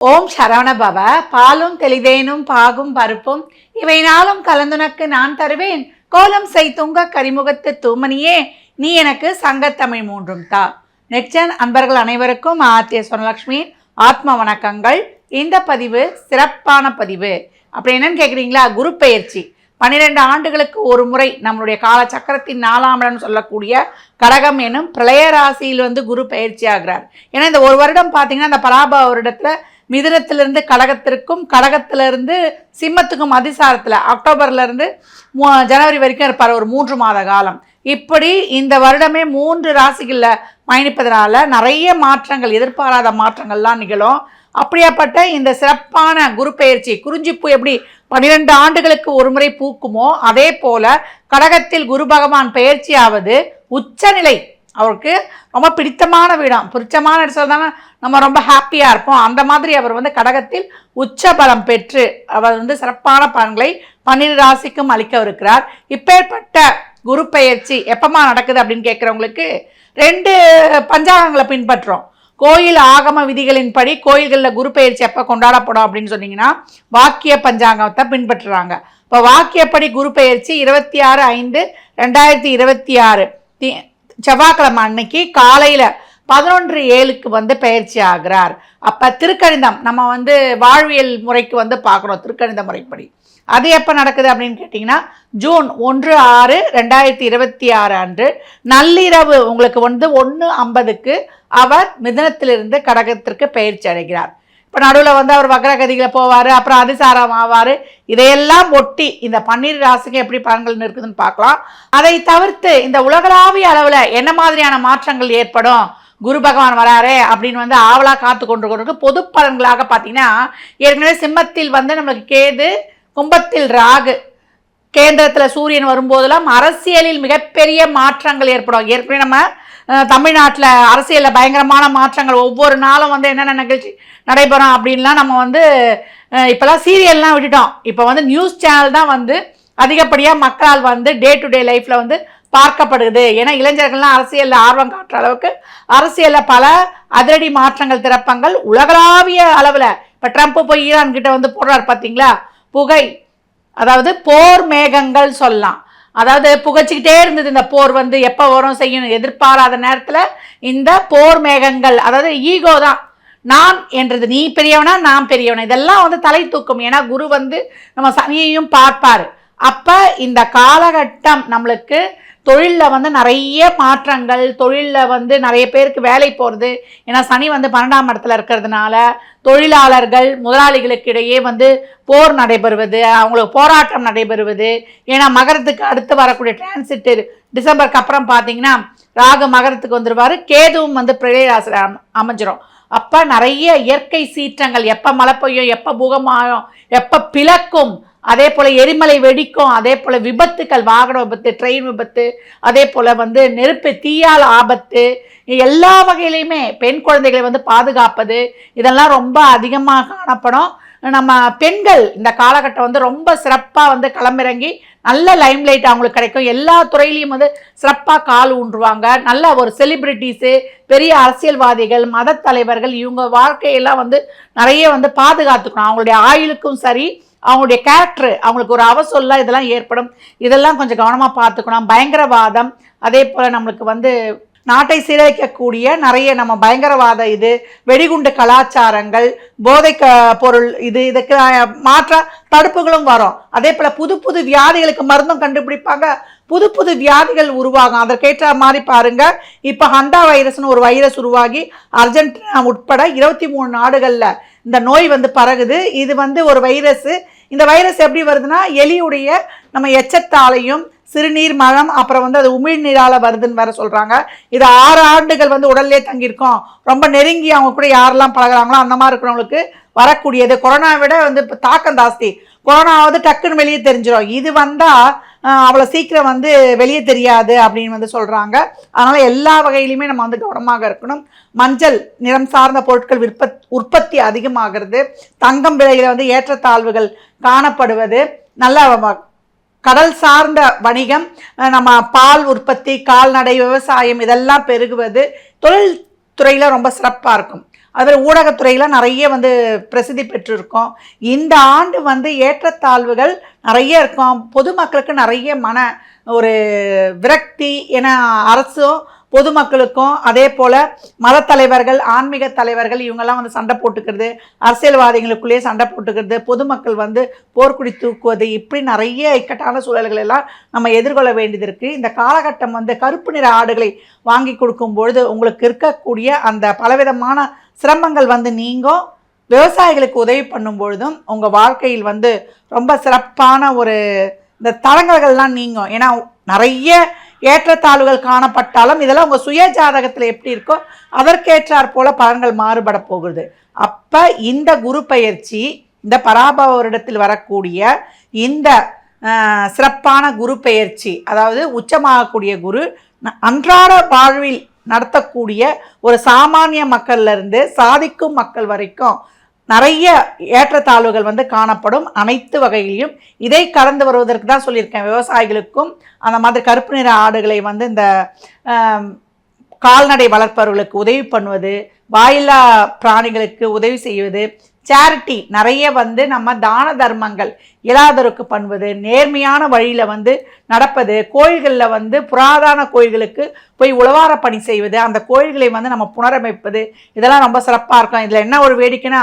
ஓம் சரவண பவ. பாலும் தெளிதேனும் பாகும் பருப்பும் இவை நாளும் கலந்துனக்கு நான் தருவேன். கோலம் செய்துங்க கரிமுகத்து தூமணியே, நீ எனக்கு சங்கத்தமிழ் மூன்றும் தா. நெக்ஸ்ட் அன்பர்கள் அனைவருக்கும் ஆர்த்திய சொர்ணலக்ஷ்மி ஆத்ம வணக்கங்கள். இந்த பதிவு சிறப்பான பதிவு. அப்படி என்னன்னு கேட்குறீங்களா? குரு பெயர்ச்சி 12 ஆண்டுகளுக்கு ஒரு முறை நம்மளுடைய காலச்சக்கரத்தின் 4ஆம் இடம் சொல்லக்கூடிய கடகம் எனும் பிரளய ராசியில் குரு பயிற்சி ஆகிறார். ஏன்னா இந்த ஒரு வருடம் பார்த்தீங்கன்னா இந்த பராப வருடத்தில் மிதுனத்திலிருந்து கடகத்திற்கும் கடகத்திலிருந்து சிம்மத்துக்கும் அதிசாரத்தில் அக்டோபர்லேருந்து ஜனவரி வரைக்கும் இருப்பார், ஒரு 3 மாத காலம். இப்படி இந்த வருடமே 3 ராசிகளில் பயணிப்பதனால நிறைய மாற்றங்கள், எதிர்பாராத மாற்றங்கள்லாம் நிகழும். அப்படியாப்பட்ட இந்த சிறப்பான குரு பெயர்ச்சி, குறிஞ்சிப்பூ எப்படி 12 ஆண்டுகளுக்கு ஒரு முறை பூக்குமோ அதே போல கடகத்தில் குரு பகவான் பெயர்ச்சியாவது உச்சநிலை. அவருக்கு ரொம்ப பிடித்தமான வீடம், பிடிச்சமான இடத்துல நம்ம ரொம்ப ஹாப்பியாக இருப்போம். அந்த மாதிரி அவர் கடகத்தில் உச்ச பலம் பெற்று அவர் சிறப்பான பலன்களை 12 ராசிக்கும் அளிக்கவிருக்கிறார். இப்பேற்பட்ட குரு பெயர்ச்சி எப்பமா நடக்குது அப்படின்னு கேட்குறவங்களுக்கு 2 பஞ்சாங்கங்களை பின்பற்றோம். கோயில் ஆகம விதிகளின்படி கோயில்களில் குரு பெயர்ச்சி எப்போ கொண்டாடப்படும் அப்படின்னு சொன்னீங்கன்னா வாக்கிய பஞ்சாங்கத்தை பின்பற்றுறாங்க. இப்போ வாக்கியப்படி குரு பெயர்ச்சி 26/5/2026 செவ்வாய்க்கிழமை அன்னைக்கு காலையில் 11:07 பெயர்ச்சி ஆகிறார். அப்போ திருக்கணிதம் நம்ம வாழ்வியல் முறைக்கு பார்க்குறோம். திருக்கணித முறைப்படி அது எப்போ நடக்குது அப்படின்னு கேட்டிங்கன்னா ஜூன் 1/6/2026 அன்று நள்ளிரவு உங்களுக்கு 1:50 அவர் மிதுனத்திலிருந்து கடகத்திற்கு பெயர்ச்சி அடைகிறார். இப்போ நடுவில் அவர் வக்ரகதிகளை போவார், அப்புறம் அதிசாரம் ஆவார். இதையெல்லாம் ஒட்டி இந்த 12 ராசிக்கு எப்படி பலன்கள் இருக்குதுன்னு பார்க்கலாம். அதை தவிர்த்து இந்த உலகளாவிய அளவில் என்ன மாதிரியான மாற்றங்கள் ஏற்படும், குரு பகவான் வராரே அப்படின்னு ஆவலாக காத்து கொண்டு பொது பலன்களாக பார்த்தீங்கன்னா ஏற்கனவே சிம்மத்தில் நம்மளுக்கு கேது, கும்பத்தில் ராகு, கேந்திரத்தில் சூரியன் வரும்போதெல்லாம் அரசியலில் மிகப்பெரிய மாற்றங்கள் ஏற்படும். ஏற்கனவே நம்ம தமிழ்நாட்டில் அரசியலில் பயங்கரமான மாற்றங்கள், ஒவ்வொரு நாளும் என்னென்ன நிகழ்ச்சி நடைபெறும் அப்படின்லாம் நம்ம இப்போலாம் சீரியல்லாம் விட்டுட்டோம். இப்போ நியூஸ் சேனல் தான் அதிகப்படியாக மக்களால் டே டு டே லைஃப்பில் பார்க்கப்படுது. ஏன்னா இளைஞர்கள்லாம் அரசியலில் ஆர்வம் காட்டுற அளவுக்கு அரசியலில் பல அதிரடி மாற்றங்கள், திறப்பங்கள் உலகளாவிய அளவில். இப்போ ட்ரம்ப் போய் ஈரான் கிட்ட போடுறாரு பார்த்தீங்களா, புகை, அதாவது போர் மேகங்கள் சொல்லலாம். அதாவது புகைச்சிக்கிட்டே இருந்தது இந்த போர், எப்போ வரும் செய்யணும் எதிர்பாராத நேரத்தில் இந்த போர் மேகங்கள், அதாவது ஈகோ தான், நான் என்றது, நீ பெரியவனா நான் பெரியவனா, இதெல்லாம் தலை தூக்கும். ஏன்னா குரு நம்ம சனியையும் பார்ப்பார். அப்போ இந்த காலகட்டம் நம்மளுக்கு தொழிலில் நிறைய மாற்றங்கள், தொழிலில் நிறைய பேருக்கு வேலை போகிறது. ஏன்னா சனி 12ஆம் இடத்துல இருக்கிறதுனால தொழிலாளர்கள் முதலாளிகளுக்கு இடையே போர் நடைபெறுவது, அவங்களுக்கு போராட்டம் நடைபெறுவது. ஏன்னா மகரத்துக்கு அடுத்து வரக்கூடிய டிரான்சிட் டிசம்பருக்கு அப்புறம் பார்த்தீங்கன்னா ராகு மகரத்துக்கு வந்துடுவார், கேதுவும் பிரளய ராசியில் அமைஞ்சிரும். அப்போ நிறைய இயற்கை சீற்றங்கள், எப்போ மழை பெய்யும், எப்போ பூகமாகும், எப்போ பிளக்கும், அதே போல் எரிமலை வெடிக்கும், அதே போல் விபத்துக்கள், வாகன விபத்து, ட்ரெயின் விபத்து, அதே போல் நெருப்பு, தீயால் ஆபத்து, எல்லா வகையிலையுமே பெண் குழந்தைகளை பாதுகாப்பது, இதெல்லாம் ரொம்ப அதிகமாக காணப்படும். நம்ம பெண்கள் இந்த காலகட்டம் ரொம்ப சிறப்பாக களமிறங்கி நல்ல லைம்லைட் அவங்களுக்கு கிடைக்கும். எல்லா துறையிலையும் சிறப்பாக கால் ஊன்றுவாங்க. நல்ல ஒரு செலிப்ரிட்டிஸு, பெரிய அரசியல்வாதிகள், மத தலைவர்கள், இவங்க வாழ்க்கையெல்லாம் நிறைய பாதுகாத்துக்கணும். அவங்களுடைய ஆயுளுக்கும் சரி, அவங்களுடைய கேரக்டர், அவங்களுக்கு ஒரு அவசொல்ல இதெல்லாம் ஏற்படும். இதெல்லாம் கொஞ்சம் கவனமாக பார்த்துக்கணும். பயங்கரவாதம், அதே போல் நம்மளுக்கு நாட்டை சீரழிக்கக்கூடிய நிறைய நம்ம பயங்கரவாத, இது வெடிகுண்டு கலாச்சாரங்கள், போதை பொருள், இதுக்கு மாற்ற தடுப்புகளும் வரும். அதே போல் புது புது வியாதிகளுக்கு மருந்தும் கண்டுபிடிப்பாங்க, புது புது வியாதிகள் உருவாகும். அதற்கேற்ற மாதிரி பாருங்க, இப்போ ஹண்டா வைரஸ்னு ஒரு வைரஸ் உருவாகி அர்ஜென்டினா உட்பட 23 நாடுகளில் இந்த நோய் பரகுது. இது ஒரு வைரஸ். இந்த வைரஸ் எப்படி வருதுன்னா எலியுடைய நம்ம எச்சத்தாலையும் சிறுநீர், மலம், அப்புறம் அது உமிழ்நீரால் வருதுன்னு வேற சொல்கிறாங்க. இது 6 ஆண்டுகள் உடல்லே தங்கியிருக்கோம். ரொம்ப நெருங்கி அவங்க கூட யாரெல்லாம் பழகிறாங்களோ அந்த மாதிரி இருக்கிறவங்களுக்கு வரக்கூடியது. கொரோனா விட இப்போ தாக்கம் ஜாஸ்தி. கொரோனாவது டக்குன்னு வெளியே தெரிஞ்சிடும், இது வந்தால் அவ்வளோ சீக்கிரம் வெளியே தெரியாது அப்படின்னு சொல்கிறாங்க. அதனால் எல்லா வகையிலையுமே நம்ம கவனமாக இருக்கணும். மஞ்சள் நிறம் சார்ந்த பொருட்கள் உற்பத்தி அதிகமாகிறது. தங்கம் விலையில் ஏற்றத்தாழ்வுகள் காணப்படுவது, நல்ல கடல் சார்ந்த வணிகம், நம்ம பால் உற்பத்தி, கால்நடை, விவசாயம் இதெல்லாம் பெருகுவது, தொழில் துறையில் ரொம்ப சிறப்பாக இருக்கும். அதில் ஊடகத்துறையில் நிறைய வந்து பிரசித்தி பெற்றிருக்கோம். இந்த ஆண்டு வந்து ஏற்றத்தாழ்வுகள் நிறைய இருக்கும். பொதுமக்களுக்கு நிறைய ஒரு விரக்தி என அரசும் பொதுமக்களுக்கும் அதே போல் மத தலைவர்கள், ஆன்மீக தலைவர்கள் இவங்கெல்லாம் வந்து சண்டை போட்டுக்கிறது, அரசியல்வாதிகளுக்குள்ளேயே சண்டை போட்டுக்கிறது, பொதுமக்கள் வந்து போர்க்குடி தூக்குவது, இப்படி நிறைய இக்கட்டான சூழல்கள் எல்லாம் நம்ம எதிர்கொள்ள வேண்டியது இருக்குது. இந்த காலகட்டம் வந்து கருப்பு நிற ஆடுகளை வாங்கி கொடுக்கும்பொழுது உங்களுக்கு இருக்கக்கூடிய அந்த பலவிதமான சிரமங்கள் வந்து நீங்கும். விவசாயிகளுக்கு உதவி பண்ணும் பொழுதும் உங்கள் வாழ்க்கையில் வந்து ரொம்ப சிறப்பான ஒரு இந்த தடங்கல்கள்லாம் நீங்கும். ஏன்னா நிறைய ஏற்றத்தாழ்வுகள் காணப்பட்டாலும் இதெல்லாம் உங்கள் சுய ஜாதகத்தில் எப்படி இருக்கோ அதற்கேற்றாற் போல பலன்கள் மாறுபட போகுது. அப்போ இந்த குரு பயிற்சி, இந்த பராபவ வருடத்தில் வரக்கூடிய இந்த சிறப்பான குரு பெயர்ச்சி, அதாவது உச்சமாகக்கூடிய குரு அன்றாட வாழ்வில் நடத்தக்கூடிய ஒரு சாமானிய மக்கள்லேருந்து சாதிக்கும் மக்கள் வரைக்கும் நிறைய ஏற்றத்தாழ்வுகள் வந்து காணப்படும். அனைத்து வகையிலையும் இதை கடந்து வருவதற்கு தான் சொல்லியிருக்கேன். விவசாயிகளுக்கும் அந்த மாதிரி கருப்பு நிற ஆடுகளை வந்து இந்த கால்நடை வளர்ப்பவர்களுக்கு உதவி பண்ணுவது, வாயில்லா பிராணிகளுக்கு உதவி செய்வது, சேரிட்டி நிறைய வந்து நம்ம தான தர்மங்கள் இயலாதோருக்கு பண்ணுவது, நேர்மையான வழியில் வந்து நடப்பது, கோயில்களில் வந்து புராதன கோயில்களுக்கு போய் உழவார பணி செய்வது, அந்த கோயில்களை வந்து நம்ம புனரமைப்பது, இதெல்லாம் ரொம்ப சிறப்பாக இருக்கும். இதில் என்ன ஒரு வேடிக்கைன்னா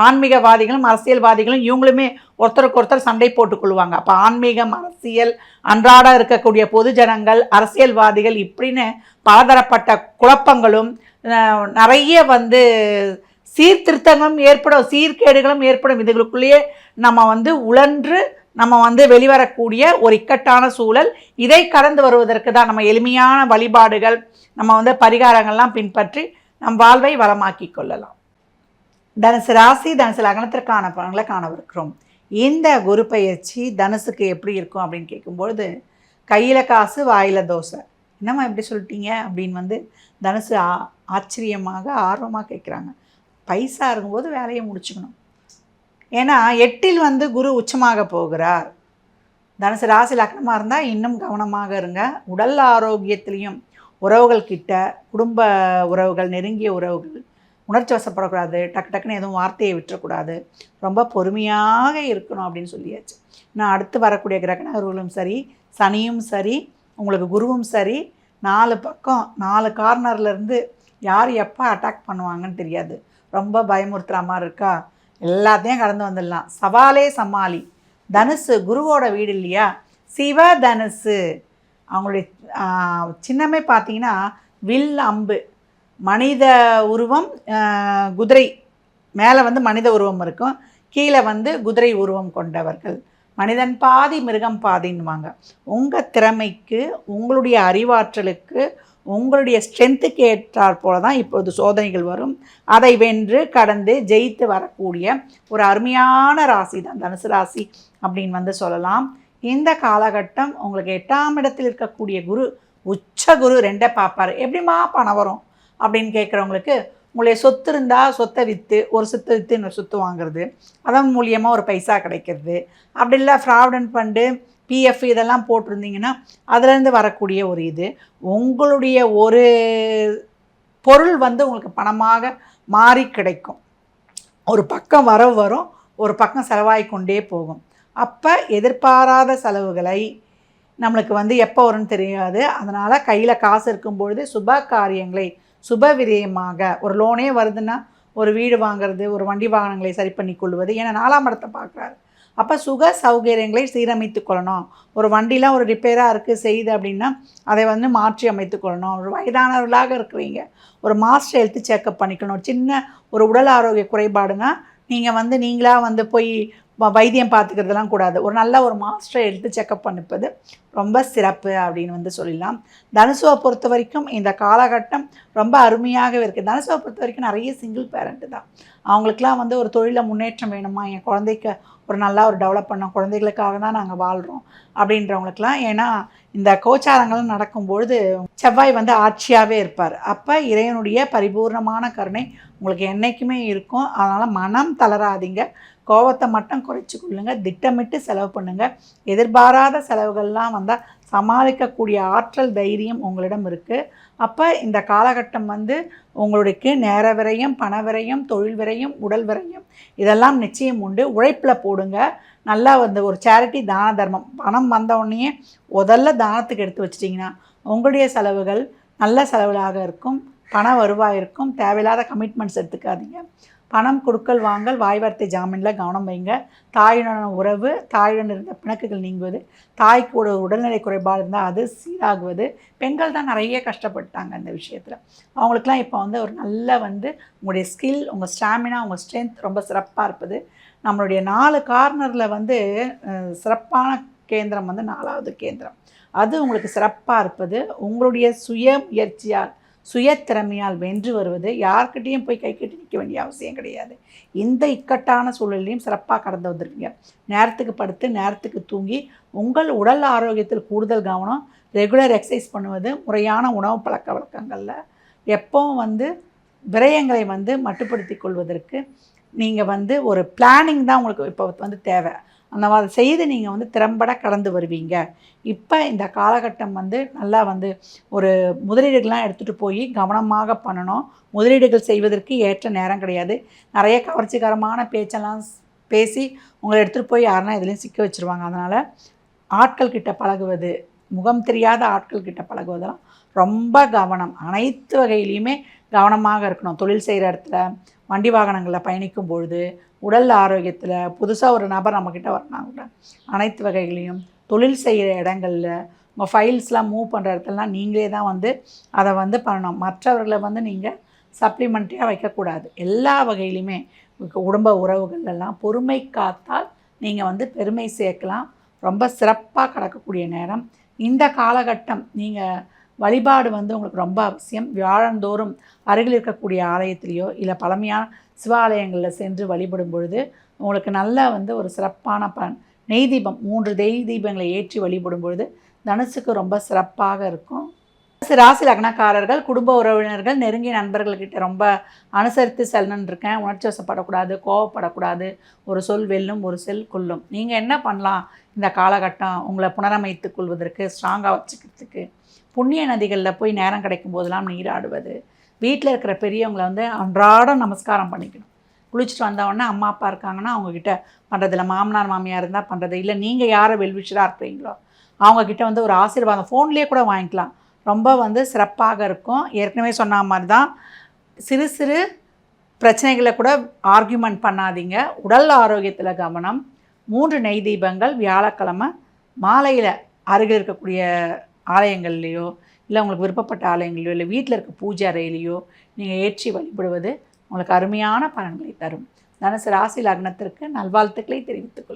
ஆன்மீகவாதிகளும் அரசியல்வாதிகளும் இவங்களுமே ஒருத்தருக்கு ஒருத்தர் சண்டை போட்டுக்கொள்வாங்க. அப்போ ஆன்மீகம், அரசியல், அன்றாட இருக்கக்கூடிய பொது ஜனங்கள், அரசியல்வாதிகள் இப்படின்னு பலதரப்பட்ட குழப்பங்களும் நிறைய வந்து சீர்திருத்தங்களும் ஏற்படும், சீர்கேடுகளும் ஏற்படும். இதுகளுக்குள்ளேயே நம்ம வந்து உழன்று நம்ம வந்து வெளிவரக்கூடிய ஒரு இக்கட்டான சூழல். இதை கடந்து வருவதற்கு தான் நம்ம எளிமையான வழிபாடுகள், நம்ம வந்து பரிகாரங்கள்லாம் பின்பற்றி நம் வாழ்வை வளமாக்கி கொள்ளலாம். தனுசு ராசி, தனுசு லக்னத்திற்கான பலன்களை காணவிருக்கிறோம். இந்த குரு பயிற்சி தனுசுக்கு எப்படி இருக்கும் அப்படின்னு கேட்கும்பொழுது, கையில் காசு வாயில் தோசை, என்னம்மா எப்படி சொல்லிட்டீங்க அப்படின்னு வந்து தனுசு ஆச்சரியமாக ஆர்வமாக கேட்குறாங்க. பைசா இருக்கும்போது வேலையை முடிச்சுக்கணும். ஏன்னா 8இல் வந்து குரு உச்சமாக போகிறார். தனுசு ராசி லக்னமாக இருந்தால் இன்னும் கவனமாக இருங்க. உடல் ஆரோக்கியத்திலையும் உறவுகள் கிட்ட, குடும்ப உறவுகள், நெருங்கிய உறவுகள் உணர்ச்சி வசப்படக்கூடாது, டக்கு டக்குன்னு எதுவும் வார்த்தையை விட்டுறக்கூடாது, ரொம்ப பொறுமையாக இருக்கணும் அப்படின்னு சொல்லியாச்சு. நான் அடுத்து வரக்கூடிய கிரகணர்களும் சரி, சனியும் சரி, உங்களுக்கு குருவும் சரி, 4 பக்கம் 4 கார்னர்லேருந்து யார் எப்போ அட்டாக் பண்ணுவாங்கன்னு தெரியாது. ரொம்ப பயமுறுத்துகிற மாதிரி இருக்கா? எல்லாத்தையும் கடந்து வந்துடலாம். சவாலே சமாளி. தனுசு குருவோட வீடு இல்லையா? சிவ தனுசு. அவங்களுடைய சின்னமே பார்த்தீங்கன்னா வில், அம்பு, மனித உருவம், குதிரை மேலே வந்து மனித உருவம் இருக்கும், கீழே வந்து குதிரை உருவம் கொண்டவர்கள். மனிதன் பாதி மிருகம் பாதின்னுவாங்க. உங்கள் திறமைக்கு, உங்களுடைய அறிவாற்றலுக்கு, உங்களுடைய ஸ்ட்ரென்த்துக்கு ஏற்றாற் போல தான் இப்போது சோதனைகள் வரும். அதை வென்று கடந்து ஜெயித்து வரக்கூடிய ஒரு அருமையான ராசி தான் தனுசு ராசி அப்படின்னு வந்து சொல்லலாம். இந்த காலகட்டம் உங்களுக்கு 8ஆம் இடத்தில் இருக்கக்கூடிய குரு உச்ச குரு 2 பார்ப்பார். எப்படிமா பணம் வரும் அப்படின்னு கேட்குறவங்களுக்கு, உங்களுடைய சொத்து இருந்தால் சொத்தை விற்று ஒரு சொத்தை விற்று இன்னொரு சொத்து வாங்குறது, அதன் மூலியமாக ஒரு பைசா கிடைக்கிறது. அப்படி இல்லை ப்ராவிடன்ட் ஃபண்டு, பிஎஃப் இதெல்லாம் போட்டிருந்தீங்கன்னா அதுலேருந்து வரக்கூடிய ஒரு இது. உங்களுடைய ஒரு பொருள் வந்து உங்களுக்கு பணமாக மாறி கிடைக்கும். ஒரு பக்கம் வரவு வரும், ஒரு பக்கம் செலவாகிக்கொண்டே போகும். அப்போ எதிர்பாராத செலவுகளை நம்மளுக்கு வந்து எப்போ வரும்னு தெரியாது. அதனால் கையில் காசு இருக்கும்பொழுது சுப காரியங்களை சுப விரயமாக, ஒரு லோனே வருதுன்னா ஒரு வீடு வாங்கிறது, ஒரு வண்டி வாகனங்களை சரி பண்ணி கொள்வது, ஏன்னா 4ஆம் இடத்தை பார்க்குறாரு. அப்போ சுக சௌகரியங்களை சீரமைத்து கொள்ளணும். ஒரு வண்டிலாம் ஒரு ரிப்பேராக இருக்குது செய்யுது அப்படின்னா அதை வந்து மாற்றி அமைத்து கொள்ளணும். ஒரு வயதானவர்களாக இருக்கிறீங்க, ஒரு மாஸ்டர் ஹெல்த் செக்கப் பண்ணிக்கணும். சின்ன ஒரு உடல் ஆரோக்கிய குறைபாடுங்க, நீங்கள் வந்து நீங்களாக வந்து போய் வைத்தியம் பார்த்துக்கிறதுலாம் கூடாது. ஒரு நல்ல ஒரு மாஸ்டர் ஹெல்த் செக்கப் பண்ணிப்பது ரொம்ப சிறப்பு அப்படின்னு வந்து சொல்லலாம். தனுசுவை பொறுத்த வரைக்கும் இந்த காலகட்டம் ரொம்ப அருமையாகவே இருக்குது. தனுசுவை பொறுத்த வரைக்கும் நிறைய சிங்கிள் பேரண்ட்டு தான். அவங்களுக்குலாம் வந்து ஒரு தொழிலில் முன்னேற்றம் வேணுமா, என் குழந்தைக்கு ஒரு நல்லா ஒரு டெவலப் பண்ணோம், குழந்தைகளுக்காக தான் நாங்கள் வாழ்கிறோம் அப்படின்றவங்களுக்கெல்லாம். ஏன்னா இந்த கோச்சாரங்கள் நடக்கும்பொழுது செவ்வாய் வந்து ஆட்சியாகவே இருப்பார். அப்போ இறைவனுடைய பரிபூர்ணமான கருணை உங்களுக்கு என்றைக்குமே இருக்கும். அதனால் மனம் தளராதிங்க. கோவத்தை மட்டும் குறைச்சி கொள்ளுங்க. திட்டமிட்டு செலவு பண்ணுங்கள். எதிர்பாராத செலவுகள்லாம் வந்தால் சமாளிக்கக்கூடிய ஆற்றல், தைரியம் உங்களிடம் இருக்குது. அப்போ இந்த காலகட்டம் உங்களுக்கு நேர விரயம், பண விரயம், தொழில் விரயம், உடல் விரயம் இதெல்லாம் நிச்சயம் உண்டு. உழைப்பில் போடுங்க. நல்லா ஒரு சேரிட்டி, தான தர்மம், பணம் வந்த உடனே முதல்ல தானத்துக்கு எடுத்து வச்சிட்டிங்கன்னா உங்களுடைய செலவுகள் நல்ல செலவுகளாக இருக்கும். பண வருவாய் இருக்கும். தேவையில்லாத கமிட்மெண்ட்ஸ் எடுத்துக்காதீங்க. பணம் கொடுக்கல் வாங்கல், வாய் வார்த்தை ஜாமீனில் கவனம் வைங்க. தாயுடனான உறவு, தாயுடன் இருந்த பிணக்குகள் நீங்குவது, தாய்க்கு உடல்நிலை குறைபாடு இருந்தால் அது சீராகுவது. பெண்கள் தான் நிறைய கஷ்டப்பட்டாங்க அந்த விஷயத்தில். அவங்களுக்குலாம் இப்போ ஒரு நல்ல உங்களுடைய ஸ்கில், உங்கள் ஸ்டாமினா, உங்கள் ஸ்ட்ரென்த் ரொம்ப சிறப்பாக இருப்பது. நம்மளுடைய 4 கார்னரில் சிறப்பான கேந்திரம் 4வது கேந்திரம். அது உங்களுக்கு சிறப்பாக இருப்பது. உங்களுடைய சுய முயற்சியால், சுய திறமையால் வென்று வருவது. யார்கிட்டையும் போய் கை கட்டி நிற்க வேண்டிய அவசியம் கிடையாது. இந்த இக்கட்டான சூழலையும் சிறப்பாக கடந்து வந்திருக்கீங்க. நேரத்துக்கு படுத்து நேரத்துக்கு தூங்கி உங்கள் உடல் ஆரோக்கியத்தில் கூடுதல் கவனம், ரெகுலர் எக்ஸசைஸ் பண்ணுவது, முறையான உணவு பழக்க வழக்கங்களில் எப்போவும் விரயங்களை மட்டுப்படுத்தி கொள்வதற்கு நீங்கள் ஒரு பிளானிங் தான் உங்களுக்கு இப்போ தேவை. அந்த மாதிரி செய்து நீங்கள் திறம்பட கடந்து வருவீங்க. இப்போ இந்த காலகட்டம் நல்லா ஒரு முதலீடுகள்லாம் எடுத்துகிட்டு போய் கவனமாக பண்ணணும். முதலீடுகள் செய்வதற்கு ஏற்ற நேரம் கிடையாது. நிறைய கவர்ச்சிகரமான பேச்செல்லாம் பேசி உங்களை எடுத்துகிட்டு போய் யாருன்னா இதுலேயும் சிக்க வச்சுருவாங்க. அதனால் ஆட்கள் கிட்ட பழகுவது, முகம் தெரியாத ஆட்கள் கிட்ட பழகுவதெல்லாம் ரொம்ப கவனம். அனைத்து வகையிலையுமே கவனமாக இருக்கணும். தொழில் செய்கிற இடத்துல, வண்டி வாகனங்களில் பயணிக்கும் பொழுது, உடல் ஆரோக்கியத்தில், புதுசாக ஒரு நபர் நம்மக்கிட்ட வரணாங்க, அனைத்து வகைகளையும் தொழில் செய்கிற இடங்களில் உங்கள் ஃபைல்ஸ்லாம் மூவ் பண்ணுற இடத்துலலாம் நீங்களே தான் அதை பண்ணணும். மற்றவர்களை நீங்கள் சப்ளிமெண்ட்டாக வைக்கக்கூடாது. எல்லா வகையிலையுமே குடும்ப உறவுகளெல்லாம் பொறுமை காத்தால் நீங்கள் பெருமை சேர்க்கலாம். ரொம்ப சிறப்பாக கடக்கக்கூடிய நேரம் இந்த காலகட்டம். நீங்கள் வழிபாடு உங்களுக்கு ரொம்ப அவசியம். வியாழந்தோறும் அருகில் இருக்கக்கூடிய ஆலயத்திலேயோ இல்லை பழமையான சிவாலயங்களில் சென்று வழிபடும் பொழுது உங்களுக்கு நல்ல ஒரு சிறப்பான பலன். நெய் தீபம் 3 நெய் தீபங்களை ஏற்றி வழிபடும் பொழுது தனுசுக்கு ரொம்ப சிறப்பாக இருக்கும். ராசி லக்னக்காரர்கள், குடும்ப உறவினர்கள், நெருங்கிய நண்பர்கள்கிட்ட ரொம்ப அனுசரித்து செல்லணுன்னு இருக்கேன். உணர்ச்சி வசப்படக்கூடாது, கோவப்படக்கூடாது. ஒரு சொல் வெல்லும், ஒரு செல் கொல்லும். நீங்கள் என்ன பண்ணலாம் இந்த காலகட்டம் உங்களை புனரமைத்து கொள்வதற்கு, ஸ்ட்ராங்காக வச்சுக்கிறதுக்கு? புண்ணிய நதிகளில் போய் நேரம் கிடைக்கும் போதெல்லாம் நீராடுவது. வீட்டில் இருக்கிற பெரியவங்களை அன்றாடம் நமஸ்காரம் பண்ணிக்கணும். குளிச்சுட்டு வந்தவொடனே அம்மா அப்பா இருக்காங்கன்னா அவங்கக்கிட்ட பண்ணுறதில்ல. மாமனார் மாமியார் இருந்தால் பண்ணுறது இல்லை. நீங்கள் யாரை வெல்விஷராக இருக்கிறீங்களோ அவங்கக்கிட்ட ஒரு ஆசீர்வாதம் ஃபோன்லேயே கூட வாங்கிக்கலாம். ரொம்ப சிறப்பாக இருக்கும். ஏற்கனவே சொன்ன மாதிரி தான் சிறு சிறு பிரச்சனைகளை கூட ஆர்கியூமெண்ட் பண்ணாதீங்க. உடல் ஆரோக்கியத்தில் கவனம். 3 நெய் தீபங்கள் வியாழக்கிழமை மாலையில் அருகில் இருக்கக்கூடிய ஆலயங்கள்லேயோ இல்லை உங்களுக்கு விருப்பப்பட்ட ஆலயங்களையோ இல்லை வீட்டில் இருக்க பூஜை அறையிலையோ நீங்கள் ஏற்றி வழிபடுவது உங்களுக்கு அருமையான பலன்களை தரும். தனுசு ராசி லக்னத்திற்கு நல்வாழ்த்துக்களை தெரிவித்துக்